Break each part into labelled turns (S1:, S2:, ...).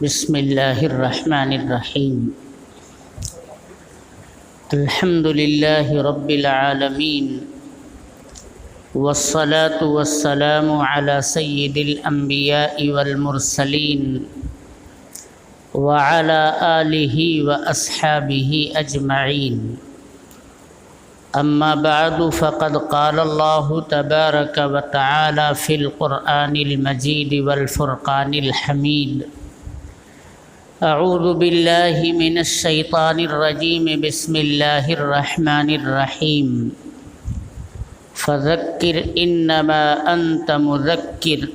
S1: بسم اللہ الرحمن الرحیم الحمد للہ رب العالمین والصلاة والسلام علی سید الانبیاء والمرسلین وعلی آلہ واصحابہ اجمعین اما بعد فقد قال اللہ تبارک وتعالی فی القرآن المجید والفرقان الحمید اعوذ باللہ من الشیطان الرجیم بسم اللہ الرحمن الرحیم فذکر انما انت مذکر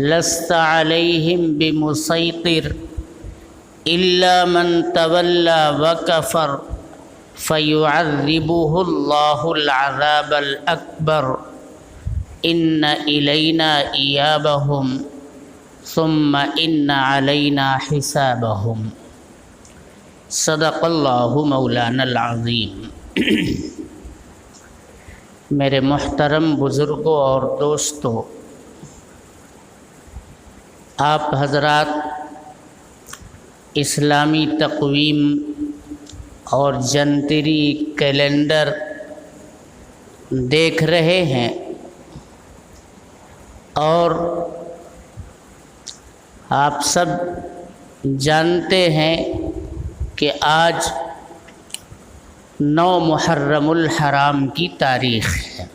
S1: لست علیہم بمسیطر الا من تولی وکفر فیعذبہ اللہ العذاب الاکبر ان الینا ایابہم ثم ان علینا حسابہم صدق اللہ مولانا العظیم۔ میرے محترم بزرگوں اور دوستوں، آپ حضرات اسلامی تقویم اور جنتری کیلنڈر دیکھ رہے ہیں اور آپ سب جانتے ہیں کہ آج 9 محرم الحرام کی تاریخ ہے۔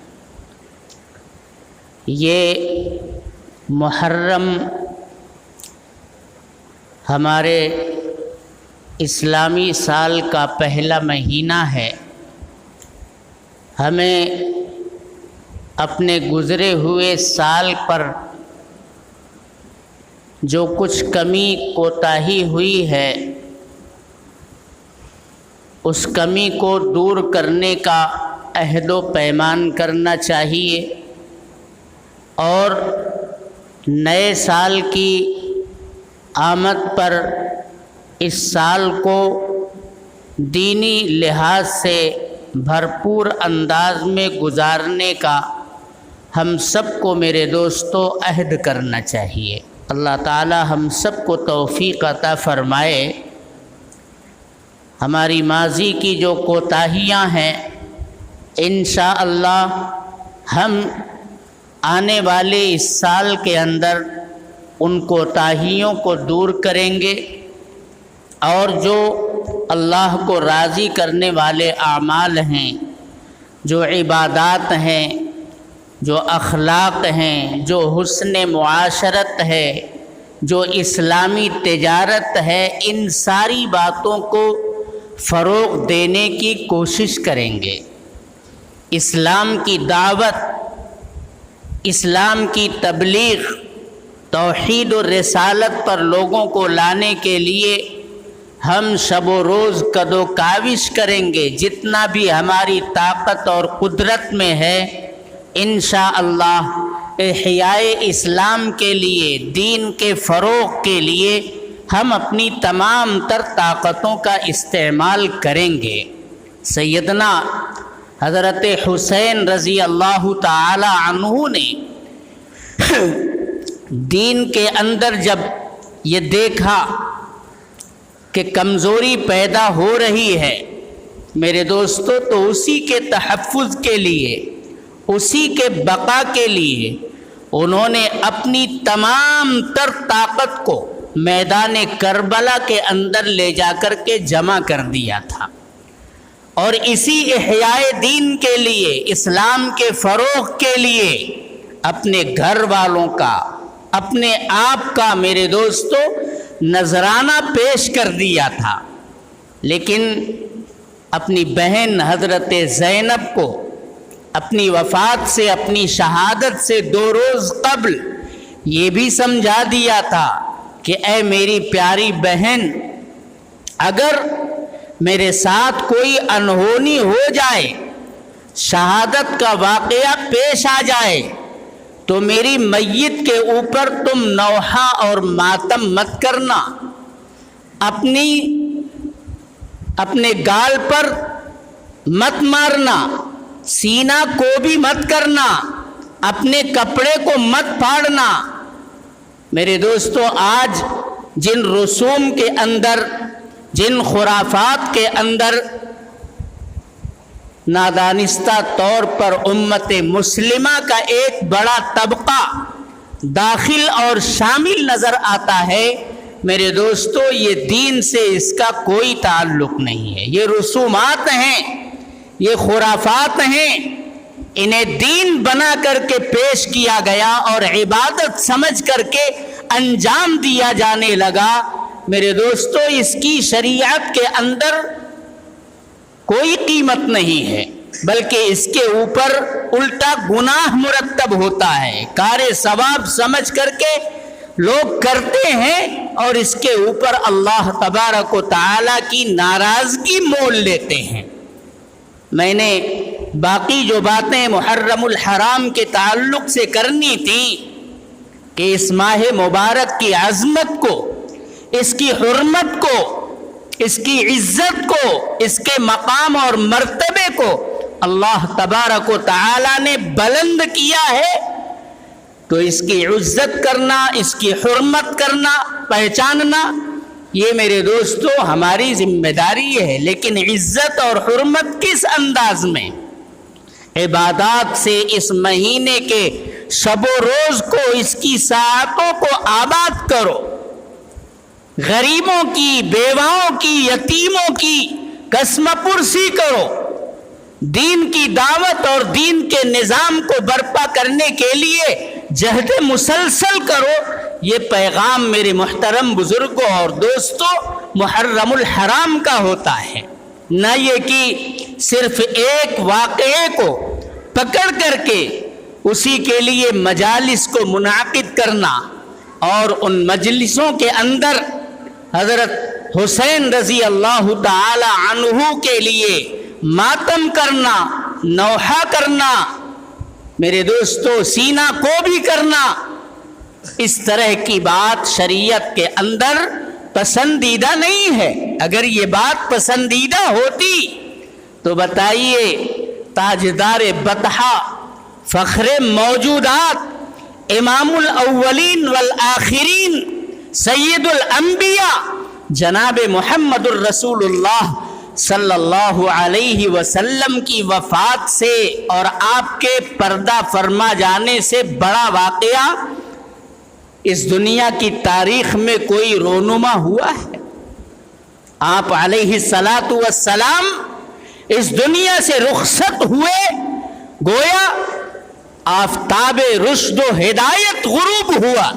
S1: یہ محرم ہمارے اسلامی سال کا پہلا مہینہ ہے۔ ہمیں اپنے گزرے ہوئے سال پر جو کچھ کمی کوتاہی ہوئی ہے اس کمی کو دور کرنے کا عہد و پیمان کرنا چاہیے اور نئے سال کی آمد پر اس سال کو دینی لحاظ سے بھرپور انداز میں گزارنے کا ہم سب کو میرے دوستو عہد کرنا چاہیے۔ اللہ تعالی ہم سب کو توفیق عطا فرمائے۔ ہماری ماضی کی جو کوتاہیاں ہیں انشاءاللہ ہم آنے والے اس سال کے اندر ان کوتاہیوں کو دور کریں گے اور جو اللہ کو راضی کرنے والے اعمال ہیں، جو عبادات ہیں، جو اخلاق ہیں، جو حسن معاشرت ہے، جو اسلامی تجارت ہے، ان ساری باتوں کو فروغ دینے کی کوشش کریں گے۔ اسلام کی دعوت، اسلام کی تبلیغ، توحید و رسالت پر لوگوں کو لانے کے لیے ہم شب و روز کد و کاوش کریں گے۔ جتنا بھی ہماری طاقت اور قدرت میں ہے انشاءاللہ احیاء اسلام کے لیے، دین کے فروغ کے لیے ہم اپنی تمام تر طاقتوں کا استعمال کریں گے۔ سیدنا حضرت حسین رضی اللہ تعالی عنہ نے دین کے اندر جب یہ دیکھا کہ کمزوری پیدا ہو رہی ہے میرے دوستو، تو اسی کے تحفظ کے لیے، اسی کے بقا کے لیے انہوں نے اپنی تمام تر طاقت کو میدان کربلا کے اندر لے جا کر کے جمع کر دیا تھا، اور اسی احیاء دین کے لیے، اسلام کے فروغ کے لیے اپنے گھر والوں کا، اپنے آپ کا میرے دوستو نذرانہ پیش کر دیا تھا۔ لیکن اپنی بہن حضرت زینب کو اپنی وفات سے، اپنی شہادت سے 2 روز قبل یہ بھی سمجھا دیا تھا کہ اے میری پیاری بہن، اگر میرے ساتھ کوئی انہونی ہو جائے، شہادت کا واقعہ پیش آ جائے، تو میری میت کے اوپر تم نوحہ اور ماتم مت کرنا، اپنے گال پر مت مارنا، سینہ کو بھی مت کرنا، اپنے کپڑے کو مت پھاڑنا۔ میرے دوستو، آج جن رسوم کے اندر، جن خرافات کے اندر نادانستہ طور پر امت مسلمہ کا ایک بڑا طبقہ داخل اور شامل نظر آتا ہے، میرے دوستو یہ دین سے اس کا کوئی تعلق نہیں ہے۔ یہ رسومات ہیں، یہ خرافات ہیں، انہیں دین بنا کر کے پیش کیا گیا اور عبادت سمجھ کر کے انجام دیا جانے لگا۔ میرے دوستو اس کی شریعت کے اندر کوئی قیمت نہیں ہے، بلکہ اس کے اوپر الٹا گناہ مرتب ہوتا ہے۔ کار ثواب سمجھ کر کے لوگ کرتے ہیں اور اس کے اوپر اللہ تبارک و تعالی کی ناراضگی مول لیتے ہیں۔ میں نے باقی جو باتیں محرم الحرام کے تعلق سے کرنی تھی کہ اس ماہ مبارک کی عظمت کو، اس کی حرمت کو، اس کی عزت کو، اس کے مقام اور مرتبے کو اللہ تبارک و تعالی نے بلند کیا ہے، تو اس کی عزت کرنا، اس کی حرمت کرنا، پہچاننا، یہ میرے دوستو ہماری ذمہ داری ہے۔ لیکن عزت اور حرمت کس انداز میں؟ عبادات سے اس مہینے کے شب و روز کو، اس کی ساعتوں کو آباد کرو، غریبوں کی، بیواؤں کی، یتیموں کی قسم پرسی کرو، دین کی دعوت اور دین کے نظام کو برپا کرنے کے لیے جہد مسلسل کرو۔ یہ پیغام میرے محترم بزرگوں اور دوستوں محرم الحرام کا ہوتا ہے، نہ یہ کہ صرف ایک واقعے کو پکڑ کر کے اسی کے لیے مجالس کو منعقد کرنا اور ان مجلسوں کے اندر حضرت حسین رضی اللہ تعالی عنہ کے لیے ماتم کرنا، نوحہ کرنا، میرے دوستو سینہ کو بھی کرنا، اس طرح کی بات شریعت کے اندر پسندیدہ نہیں ہے۔ اگر یہ بات پسندیدہ ہوتی تو بتائیے تاجدار بطحہ، فخر موجودات، امام الاولین والآخرین، سید الانبیاء جناب محمد الرسول اللہ صلی اللہ علیہ وسلم کی وفات سے اور آپ کے پردہ فرما جانے سے بڑا واقعہ اس دنیا کی تاریخ میں کوئی رونما ہوا ہے؟ آپ علیہ السلام اس دنیا سے رخصت ہوئے، گویا آفتاب رشد و ہدایت غروب ہوا،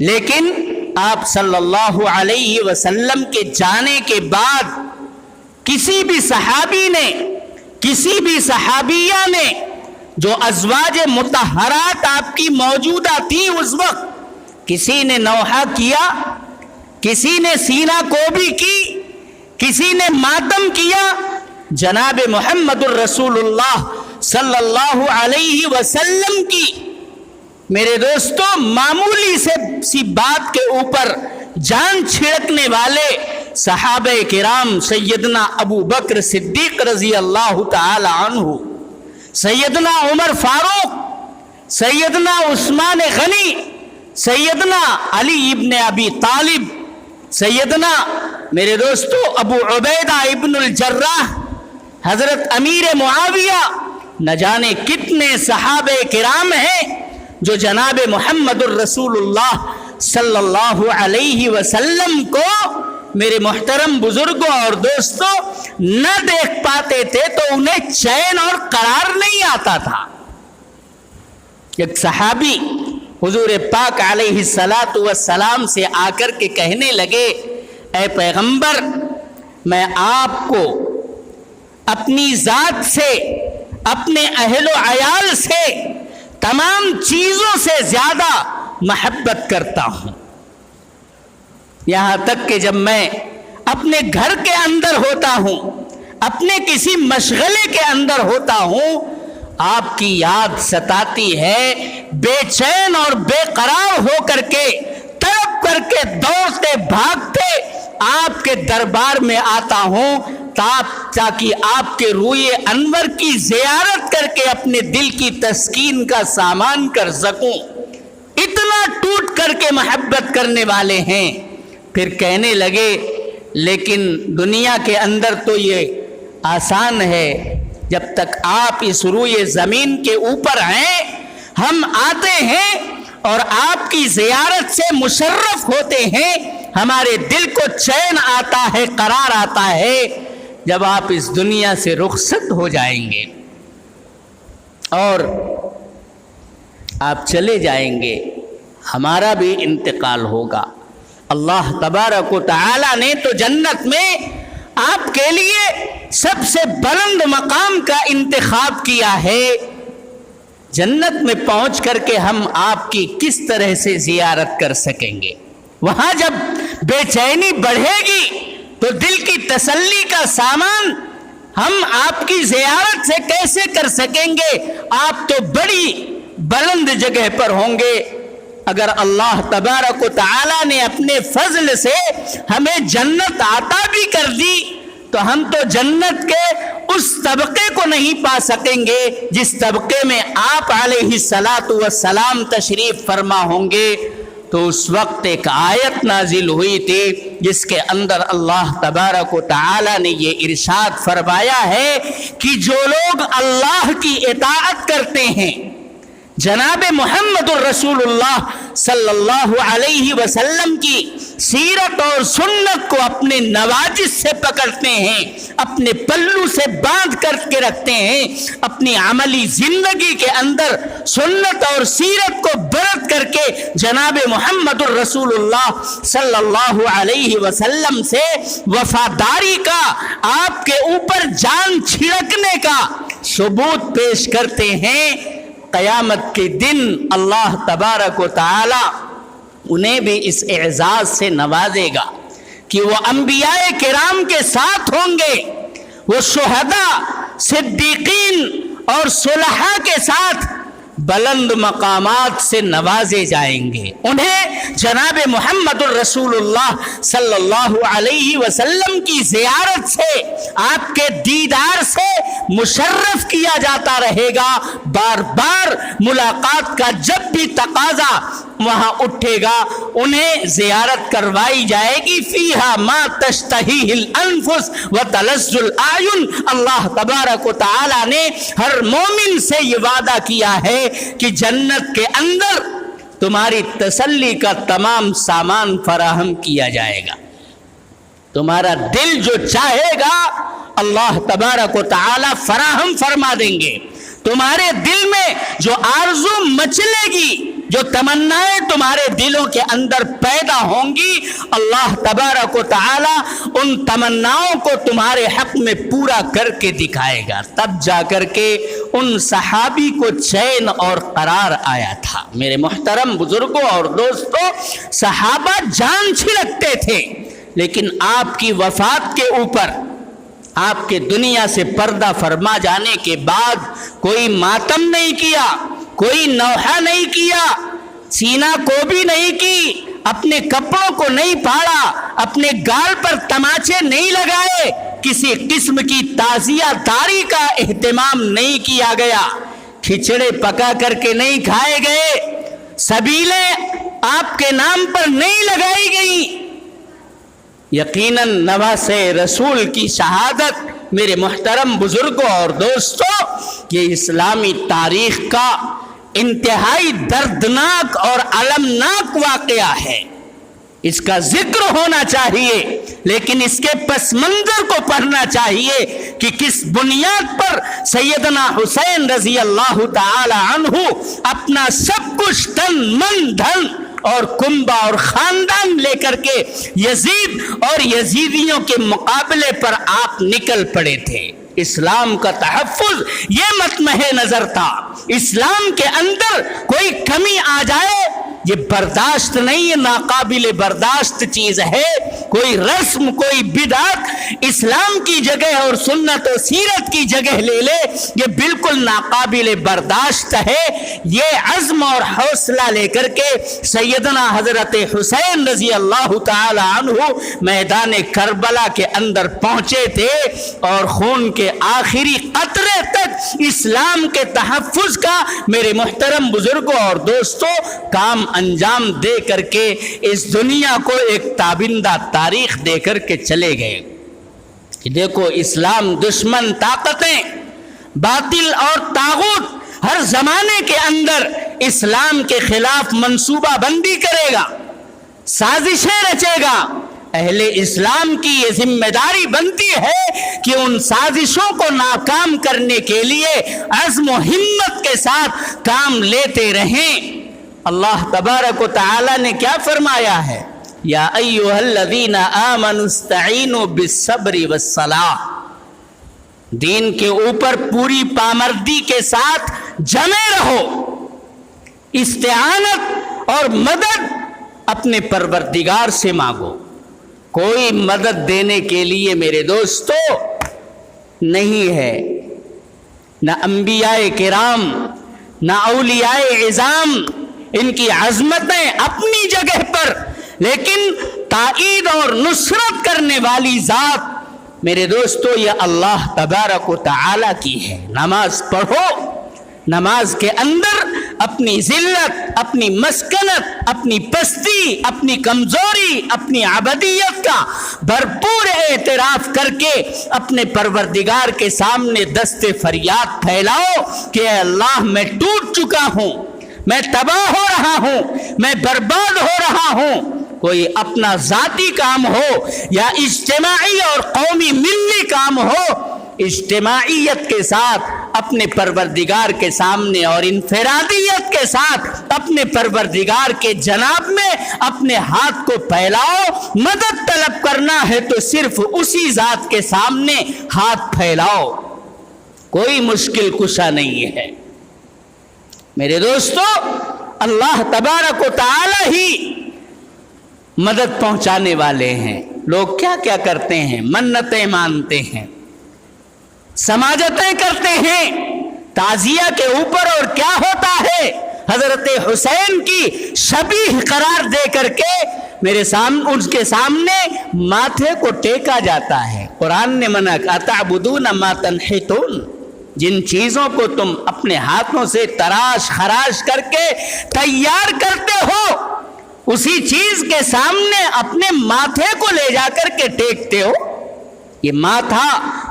S1: لیکن آپ صلی اللہ علیہ وسلم کے جانے کے بعد کسی بھی صحابی نے، کسی بھی صحابیہ نے، جو ازواج مطہرات آپ کی موجودہ تھیں اس وقت، کسی نے نوحہ کیا، کسی نے سینہ کوبی کی، کسی نے ماتم کیا؟ جناب محمد الرسول اللہ صلی اللہ علیہ وسلم کی میرے دوستو معمولی سی بات کے اوپر جان چھڑکنے والے صحابہ کرام سیدنا ابو بکر صدیق رضی اللہ تعالی عنہ، سیدنا عمر فاروق، سیدنا عثمان غنی، سیدنا علی ابن ابی طالب، سیدنا میرے دوستو ابو عبیدہ ابن الجراح، حضرت امیر معاویہ، نہ جانے کتنے صحابہ کرام ہیں جو جناب محمد الرسول اللہ صلی اللہ علیہ وسلم کو میرے محترم بزرگوں اور دوستوں نہ دیکھ پاتے تھے تو انہیں چین اور قرار نہیں آتا تھا۔ ایک صحابی حضور پاک علیہ السلام سے آ کر کے کہنے لگے، اے پیغمبر، میں آپ کو اپنی ذات سے، اپنے اہل و عیال سے، تمام چیزوں سے زیادہ محبت کرتا ہوں، یہاں تک کہ جب میں اپنے گھر کے اندر ہوتا ہوں، اپنے کسی مشغلے کے اندر ہوتا ہوں، آپ کی یاد ستاتی ہے، بے چین اور بے قرار ہو کر کے، تڑپ کر کے، دوڑتے بھاگتے آپ کے دربار میں آتا ہوں تاکہ آپ کے روئے انور کی زیارت کر کے اپنے دل کی تسکین کا سامان کر سکوں۔ اتنا ٹوٹ کر کے محبت کرنے والے ہیں۔ پھر کہنے لگے لیکن دنیا کے اندر تو یہ آسان ہے، جب تک آپ اس روئے زمین کے اوپر ہیں ہم آتے ہیں اور آپ کی زیارت سے مشرف ہوتے ہیں، ہمارے دل کو چین آتا ہے، قرار آتا ہے جب آپ اس دنیا سے رخصت ہو جائیں گے اور آپ چلے جائیں گے، ہمارا بھی انتقال ہوگا۔ اللہ تبارک و تعالی نے تو جنت میں آپ کے لیے سب سے بلند مقام کا انتخاب کیا ہے۔ جنت میں پہنچ کر کے ہم آپ کی کس طرح سے زیارت کر سکیں گے؟ وہاں جب بے چینی بڑھے گی تو دل کی تسلی کا سامان ہم آپ کی زیارت سے کیسے کر سکیں گے؟ آپ تو بڑی بلند جگہ پر ہوں گے۔ اگر اللہ تبارک و تعالی نے اپنے فضل سے ہمیں جنت عطا بھی کر دی تو ہم تو جنت کے اس طبقے کو نہیں پا سکیں گے جس طبقے میں آپ علیہ الصلاۃ والسلام تشریف فرما ہوں گے۔ تو اس وقت ایک آیت نازل ہوئی تھی جس کے اندر اللہ تبارک و تعالی نے یہ ارشاد فرمایا ہے کہ جو لوگ اللہ کی اطاعت کرتے ہیں، جناب محمد الرسول اللہ صلی اللہ علیہ وسلم کی سیرت اور سنت کو اپنے نواجذ سے پکڑتے ہیں، اپنے پلو سے باندھ کر کے رکھتے ہیں، اپنی عملی زندگی کے اندر سنت اور سیرت کو برت کر کے جناب محمد الرسول اللہ صلی اللہ علیہ وسلم سے وفاداری کا، آپ کے اوپر جان چھڑکنے کا ثبوت پیش کرتے ہیں، قیامت کے دن اللہ تبارک و تعالی انہیں بھی اس اعزاز سے نوازے گا کہ وہ انبیاء کرام کے ساتھ ہوں گے، وہ شہداء، صدیقین اور صلحاء کے ساتھ بلند مقامات سے نوازے جائیں گے۔ انہیں جناب محمد الرسول اللہ صلی اللہ علیہ وسلم کی زیارت سے، آپ کے دیدار سے مشرف کیا جاتا رہے گا۔ بار بار ملاقات کا جب بھی تقاضا وہاں اٹھے گا انہیں زیارت کروائی جائے گی۔ فیہا ما تشتہیہ الانفس وتلذ الاعین۔ اللہ تبارک و تعالی نے ہر مومن سے یہ وعدہ کیا ہے کہ جنت کے اندر تمہاری تسلی کا تمام سامان فراہم کیا جائے گا، تمہارا دل جو چاہے گا اللہ تبارک و تعالی فراہم فرما دیں گے۔ تمہارے دل میں جو آرزو مچلے گی، جو تمنائیں تمہارے دلوں کے اندر پیدا ہوں گی، اللہ تبارک و تعالی ان تمناؤں کو تمہارے حق میں پورا کر کے دکھائے گا۔ تب جا کر کے ان صحابی کو چین اور قرار آیا تھا۔ میرے محترم بزرگوں اور دوستوں، صحابہ جان چھڑکتے تھے، لیکن آپ کی وفات کے اوپر، آپ کے دنیا سے پردہ فرما جانے کے بعد کوئی ماتم نہیں کیا، کوئی نوحہ نہیں کیا، سینہ کو بھی نہیں کی، اپنے کپڑوں کو نہیں پھاڑا، اپنے گال پر تماچے نہیں لگائے، کسی قسم کی تعزیہ داری کا اہتمام نہیں کیا گیا، کھچڑے پکا کر کے نہیں کھائے گئے، سبیلیں آپ کے نام پر نہیں لگائی گئیں۔ یقیناً نواسے رسول کی شہادت میرے محترم بزرگوں اور دوستوں، یہ اسلامی تاریخ کا انتہائی دردناک اور المناک واقعہ ہے۔ اس کا ذکر ہونا چاہیے، لیکن اس کے پس منظر کو پڑھنا چاہیے کہ کس بنیاد پر سیدنا حسین رضی اللہ تعالی عنہ اپنا سب کچھ تن من دھن اور کنبہ اور خاندان لے کر کے یزید اور یزیدیوں کے مقابلے پر آپ نکل پڑے تھے۔ اسلام کا تحفظ یہ مطمع نظر تھا، اسلام کے اندر کوئی کمی آ جائے یہ برداشت نہیں، یہ ناقابل برداشت چیز ہے۔ کوئی رسم کوئی بدعت اسلام کی جگہ اور سنت و سیرت کی جگہ لے لے، یہ بالکل ناقابل برداشت ہے۔ یہ عزم اور حوصلہ لے کر کے سیدنا حضرت حسین رضی اللہ تعالی عنہ میدان کربلا کے اندر پہنچے تھے اور خون کے آخری قطرے تک اسلام کے تحفظ کا میرے محترم بزرگوں اور دوستوں کام انجام دے کر کے اس دنیا کو ایک تابندہ تاریخ دے کر کے چلے گئے کہ دیکھو اسلام دشمن طاقتیں باطل اور طاغوت ہر زمانے کے اندر اسلام کے خلاف منصوبہ بندی کرے گا، سازشیں رچے گا۔ اہل اسلام کی یہ ذمہ داری بنتی ہے کہ ان سازشوں کو ناکام کرنے کے لیے عزم و ہمت کے ساتھ کام لیتے رہیں۔ اللہ تبارک و تعالی نے کیا فرمایا ہے؟ یا ایھا الذین آمنوا استعینوا بالصبر والصلاۃ، دین کے اوپر پوری پامردی کے ساتھ جمے رہو، استعانت اور مدد اپنے پروردگار سے مانگو۔ کوئی مدد دینے کے لیے میرے دوستو نہیں ہے، نہ انبیاء کرام نہ اولیاء عظام، ان کی عظمتیں اپنی جگہ پر، لیکن تائید اور نصرت کرنے والی ذات میرے دوستو یہ اللہ تبارک و تعالی کی ہے۔ نماز پڑھو، نماز کے اندر اپنی ذلت، اپنی مسکنت، اپنی پستی، اپنی کمزوری، اپنی عبدیت کا بھرپور اعتراف کر کے اپنے پروردگار کے سامنے دست فریاد پھیلاؤ کہ اے اللہ میں ٹوٹ چکا ہوں، میں تباہ ہو رہا ہوں، میں برباد ہو رہا ہوں۔ کوئی اپنا ذاتی کام ہو یا اجتماعی اور قومی ملی کام ہو، اجتماعیت کے ساتھ اپنے پروردگار کے سامنے اور انفرادیت کے ساتھ اپنے پروردگار کے جناب میں اپنے ہاتھ کو پھیلاؤ۔ مدد طلب کرنا ہے تو صرف اسی ذات کے سامنے ہاتھ پھیلاؤ، کوئی مشکل کشا نہیں ہے۔ میرے دوستو اللہ تبارک و تعالی ہی مدد پہنچانے والے ہیں۔ لوگ کیا کیا کرتے ہیں؟ منتیں مانتے ہیں، سماجتیں کرتے ہیں تعزیہ کے اوپر، اور کیا ہوتا ہے؟ حضرت حسین کی شبیہ قرار دے کر کے میرے سامنے ان کے سامنے ماتھے کو ٹیکا جاتا ہے۔ قرآن نے منع کیا تعبدون ما تنحتون، جن چیزوں کو تم اپنے ہاتھوں سے تراش خراش کر کے تیار کرتے ہو، اسی چیز کے سامنے اپنے ماتھے کو لے جا کر کے ٹیکتے ہو۔ یہ ماتھا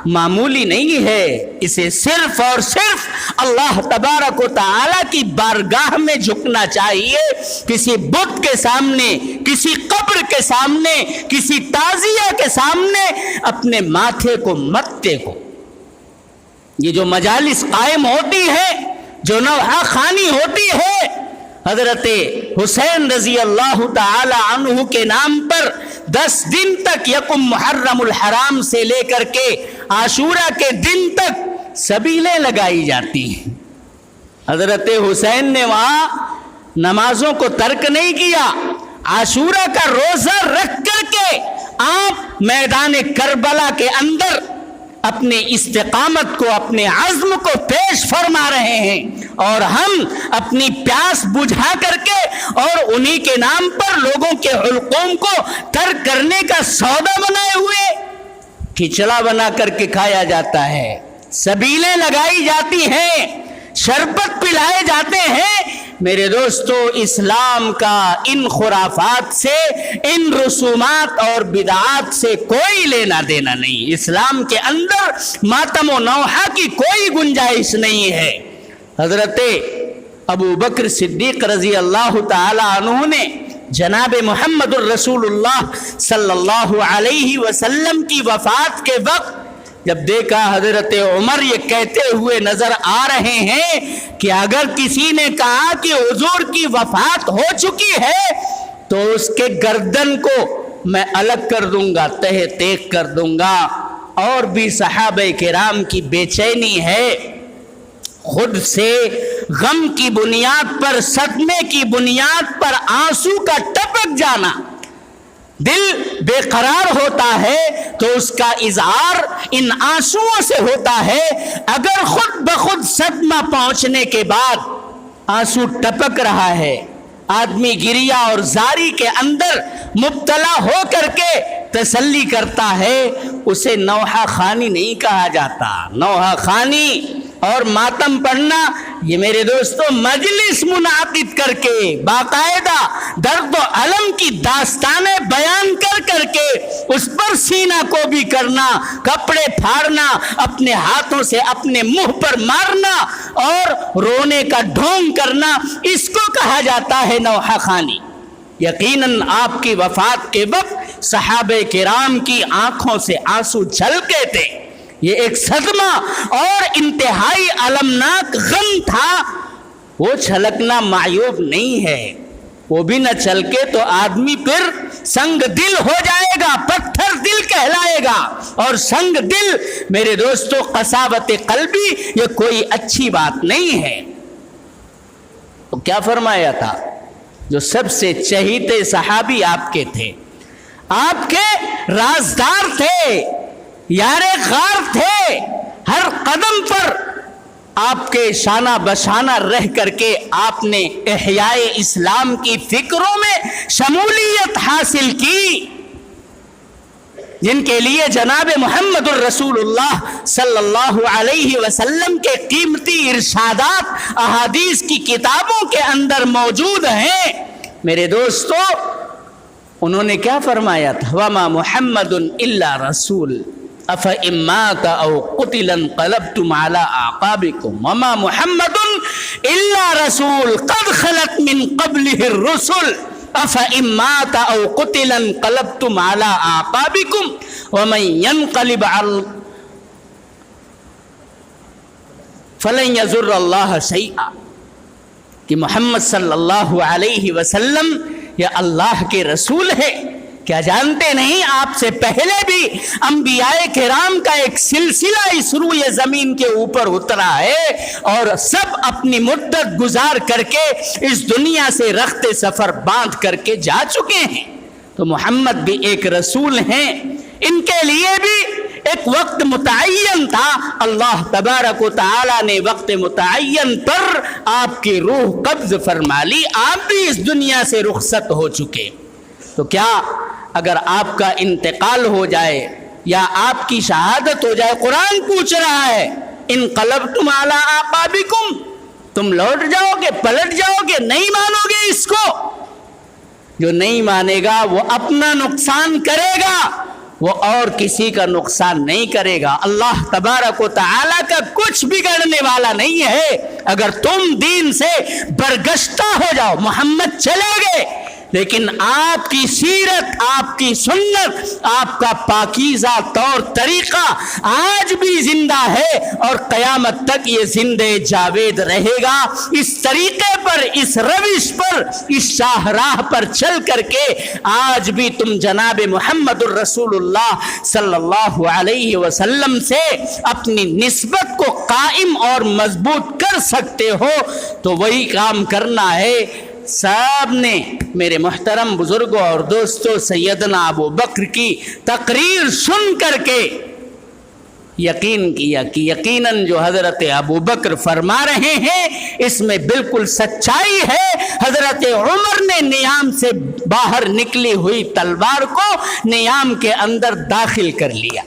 S1: معمولی نہیں ہے، اسے صرف اور صرف اللہ تبارک و تعالی کی بارگاہ میں جھکنا چاہیے۔ کسی بت کے سامنے، کسی قبر کے سامنے، کسی تعزیہ کے سامنے اپنے ماتھے کو مت ٹیکو۔ یہ جو مجالس قائم ہوتی ہے، جو نوحہ خوانی ہوتی ہے، حضرت حسین رضی اللہ تعالی عنہ کے نام پر 10 دن تک یکم محرم الحرام سے لے کر کے عاشورہ کے دن تک سبیلیں لگائی جاتی ہیں۔ حضرت حسین نے وہاں نمازوں کو ترک نہیں کیا، عاشورہ کا روزہ رکھ کر کے آپ میدان کربلا کے اندر اپنے استقامت کو، اپنے عزم کو پیش فرما رہے ہیں، اور ہم اپنی پیاس بجھا کر کے اور انہی کے نام پر لوگوں کے حلقوم کو ترک کرنے کا سودا بنائے ہوئے کھچڑا بنا کر کے کھایا جاتا ہے، سبیلیں لگائی جاتی ہیں، شربت پلائے جاتے ہیں۔ میرے دوستو اسلام کا ان خرافات سے، ان رسومات اور بدعات سے کوئی لینا دینا نہیں۔ اسلام کے اندر ماتم و نوحہ کی کوئی گنجائش نہیں ہے۔ حضرت ابو بکر صدیق رضی اللہ تعالی عنہ نے جناب محمد الرسول اللہ صلی اللہ علیہ وسلم کی وفات کے وقت جب دیکھا حضرت عمر یہ کہتے ہوئے نظر آ رہے ہیں کہ اگر کسی نے کہا کہ حضور کی وفات ہو چکی ہے تو اس کے گردن کو میں الگ کر دوں گا، تہ تیغ کر دوں گا۔ اور بھی صحابہ کرام کی بے چینی ہے، خود سے غم کی بنیاد پر، صدمے کی بنیاد پر آنسو کا ٹپک جانا۔ دل بے قرار ہوتا ہے تو اس کا اظہار ان آنسوؤں سے ہوتا ہے. اگر خود بخود صدمہ پہنچنے کے بعد آنسو ٹپک رہا ہے، آدمی گریا اور زاری کے اندر مبتلا ہو کر کے تسلی کرتا ہے، اسے نوحہ خوانی نہیں کہا جاتا. نوحہ خوانی اور ماتم پڑھنا، یہ میرے دوستو مجلس منعقد کر کے باقاعدہ درد و علم کی داستانیں بیان کر کر کے اس پر سینہ کو بھی کرنا، کپڑے پھاڑنا، اپنے ہاتھوں سے اپنے منہ پر مارنا اور رونے کا ڈھونگ کرنا، اس کو کہا جاتا ہے نوحہ خوانی. یقیناً آپ کی وفات کے وقت صحابہ کرام کی آنکھوں سے آنسو چھلکے تھے. یہ ایک صدمہ اور انتہائی المناک غم تھا. وہ چھلکنا معیوب نہیں ہے، وہ بھی نہ چھلکے تو آدمی پھر سنگ دل ہو جائے گا، پتھر دل کہلائے گا. اور سنگ دل میرے دوستو، قساوت قلبی، یہ کوئی اچھی بات نہیں ہے. تو کیا فرمایا تھا؟ جو سب سے چہیتے صحابی آپ کے تھے، آپ کے رازدار تھے، یار غار تھے، ہر قدم پر آپ کے شانہ بشانہ رہ کر کے آپ نے احیاء اسلام کی فکروں میں شمولیت حاصل کی، جن کے لیے جناب محمد الرسول اللہ صلی اللہ علیہ وسلم کے قیمتی ارشادات احادیث کی کتابوں کے اندر موجود ہیں. میرے دوستو، انہوں نے کیا فرمایا تھا؟ وَمَا مُحَمَّدٌ إِلَّا رَسُولٌ أَفَإِن مَاتَ أَوْ قُتِلَ انقلبتم عَلَىٰ أَعْقَابِكُمْ وَمَا مُحَمَّدٌ إِلَّا رَسُولٌ قَدْ خَلَتْ مِن قَبْلِهِ الرُّسُلُ أَفَإِن مَاتَ أَوْ قُتِلَ انقلبتم عَلَىٰ أَعْقَابِكُمْ وَمَن يَنقلب فَلَن يَضُرَّ اللَّهَ شَيْئًا. کہ محمد صلی اللہ علیہ وسلم یہ اللہ کے رسول ہے. کیا جانتے نہیں آپ سے پہلے بھی انبیاء کرام کا ایک سلسلہ اس روئے زمین کے اوپر اترا ہے اور سب اپنی مدت گزار کر کے اس دنیا سے رخت سفر باندھ کر کے جا چکے ہیں. تو محمد بھی ایک رسول ہیں. ان کے لیے بھی ایک وقت متعین تھا. اللہ تبارک و تعالی نے وقت متعین پر آپ کی روح قبض فرما لی، آپ بھی اس دنیا سے رخصت ہو چکے. تو کیا اگر آپ کا انتقال ہو جائے یا آپ کی شہادت ہو جائے، قرآن پوچھ رہا ہے انقلبتم علی اعقابکم، تم لوٹ جاؤ گے، پلٹ جاؤ گے، نہیں مانو گے اس کو؟ جو نہیں مانے گا وہ اپنا نقصان کرے گا، وہ اور کسی کا نقصان نہیں کرے گا. اللہ تبارک و تعالی کا کچھ بگڑنے والا نہیں ہے. اگر تم دین سے برگشتہ ہو جاؤ، محمد چلے گئے لیکن آپ کی سیرت، آپ کی سنت، آپ کا پاکیزہ طور طریقہ آج بھی زندہ ہے اور قیامت تک یہ زندہ جاوید رہے گا. اس طریقے پر، اس روش پر، اس شاہراہ پر چل کر کے آج بھی تم جناب محمد الرسول اللہ صلی اللہ علیہ وسلم سے اپنی نسبت کو قائم اور مضبوط کر سکتے ہو. تو وہی کام کرنا ہے. سب نے میرے محترم بزرگوں اور دوستوں سیدنا ابو بکر کی تقریر سن کر کے یقین کیا کہ یقیناً جو حضرت ابو بکر فرما رہے ہیں اس میں بالکل سچائی ہے. حضرت عمر نے نیام سے باہر نکلی ہوئی تلوار کو نیام کے اندر داخل کر لیا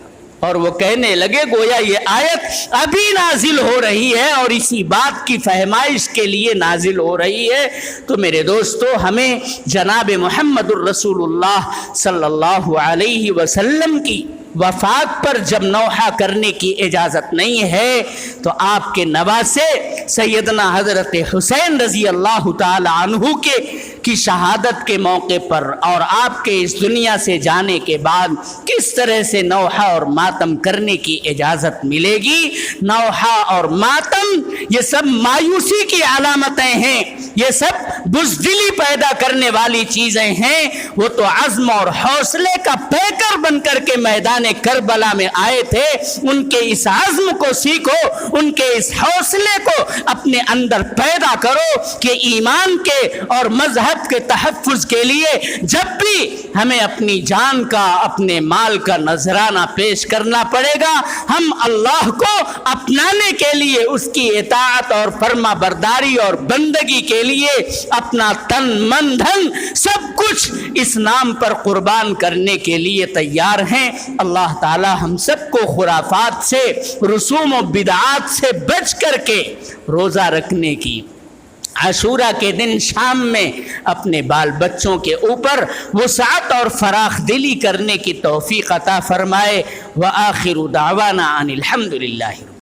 S1: اور وہ کہنے لگے گویا یہ آیت ابھی نازل ہو رہی ہے اور اسی بات کی فہمائش کے لیے نازل ہو رہی ہے. تو میرے دوستو، ہمیں جناب محمد الرسول اللہ صلی اللہ علیہ وسلم کی وفات پر جب نوحہ کرنے کی اجازت نہیں ہے تو آپ کے نواسے سیدنا حضرت حسین رضی اللہ تعالی عنہ کی شہادت کے موقع پر اور آپ کے اس دنیا سے جانے کے بعد کس طرح سے نوحہ اور ماتم کرنے کی اجازت ملے گی. نوحہ اور ماتم یہ سب مایوسی کی علامتیں ہیں. یہ سب بزدلی پیدا کرنے والی چیزیں ہیں. وہ تو عزم اور حوصلے کا پیکر بن کر کے میدان کربلا میں آئے تھے. ان کے اس عزم کو سیکھو, ان کے اس حوصلے کو اپنے اندر پیدا کرو کہ ایمان کے اور مذہب کے تحفظ کے لیے جب بھی ہمیں اپنی جان کا, اپنے مال کا نذرانہ پیش کرنا پڑے گا, ہم اللہ کو اپنانے کے لیے, اس کی اطاعت اور فرما برداری اور بندگی کے لیے اپنا تن من دھن سب کچھ اس نام پر قربان کرنے کے لیے تیار ہیں. اللہ تعالی ہم سب کو خرافات سے, رسوم و بدعات سے بچ کر کے روزہ رکھنے کی, عاشورہ کے دن شام میں اپنے بال بچوں کے اوپر وسعت اور فراخ دلی کرنے کی توفیق عطا فرمائے. وآخر دعوانا ان الحمد للہ.